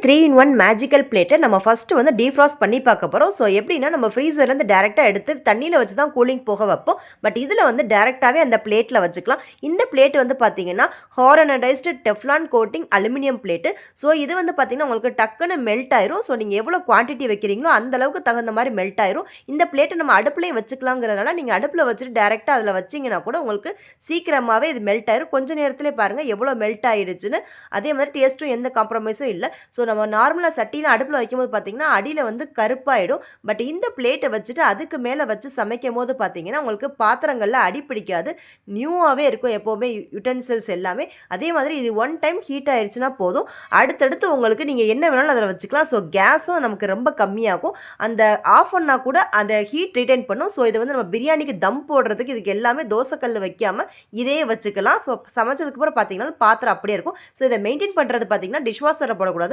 3 in 1 magical பிளேட்டை நம்ம first வந்து டீஃப்ராஸ்ட் பண்ணி பார்க்க போகிறோம். ஸோ எப்படின்னா நம்ம ஃப்ரீசர்லேருந்து டேரெக்டாக எடுத்து தண்ணியில் வச்சு தான் கூலிங் போக வைப்போம். பட் இதில் வந்து டேரெக்டாகவே அந்த பிளேட்டில் வச்சுக்கலாம். இந்த பிளேட் வந்து பார்த்தீங்கன்னா hard anodised Teflon coating aluminium plate. So இது வந்து பார்த்தீங்கன்னா உங்களுக்கு டக்குன்னு மெல்ட் ஆயிரும். ஸோ நீங்கள் எவ்வளோ குவான்டிட்டி வைக்கிறீங்களோ அந்த அளவுக்கு தகுந்த மாதிரி மெல்ட் ஆயிரும். இந்த பிளேட்டை நம்ம அடுப்புலையும் வச்சுக்கலாங்கிறதுனால நீங்கள் அடுப்பில் வச்சுட்டு டேரெக்டாக அதில் வச்சிங்கன்னா கூட உங்களுக்கு சீக்கிரமாகவே இது மெல்ட் ஆயிரும். கொஞ்சம் நேரத்திலே பாருங்கள் எவ்வளோ மெல்ட் ஆயிடுச்சுன்னு. அதே மாதிரி டேஸ்ட்டும் எந்த காம்ப்ரமைஸும் இல்லை. ஸோ நம்ம நார்மலாக சட்டியில் அடுப்பில் வைக்கும்போது பார்த்தீங்கன்னா அடியில் வந்து கருப்பாயிடும். பட் இந்த பிளேட்டை வச்சுட்டு அதுக்கு மேலே வச்சு சமைக்கும் போது பார்த்தீங்கன்னா உங்களுக்கு பாத்திரங்களில் அடி பிடிக்காது. நியூவாகவே இருக்கும் எப்போவுமே யுட்டென்சில்ஸ் எல்லாமே. அதே மாதிரி இது ஒன் டைம் ஹீட் ஆயிடுச்சுன்னா போதும், அடுத்தடுத்து உங்களுக்கு நீங்கள் என்ன வேணாலும் அதில் வச்சுக்கலாம். ஸோ கேஸும் நமக்கு ரொம்ப கம்மியாகும். அந்த ஆஃப் பண்ணால் கூட அந்த ஹீட் ரிட்டைன் பண்ணும். ஸோ இது வந்து நம்ம பிரியாணிக்கு தம் போடுறதுக்கு இதுக்கு எல்லாமே தோசைக்கல் வைக்காமல் இதே வச்சுக்கலாம். ஸோ சமைச்சதுக்கப்புறம் பார்த்தீங்கன்னா பாத்திரம் அப்படியே இருக்கும். ஸோ இதை மெயின்டைன் பண்ணுறது பார்த்தீங்கன்னா டிஷ்வாஷரில் போடக்கூடாது.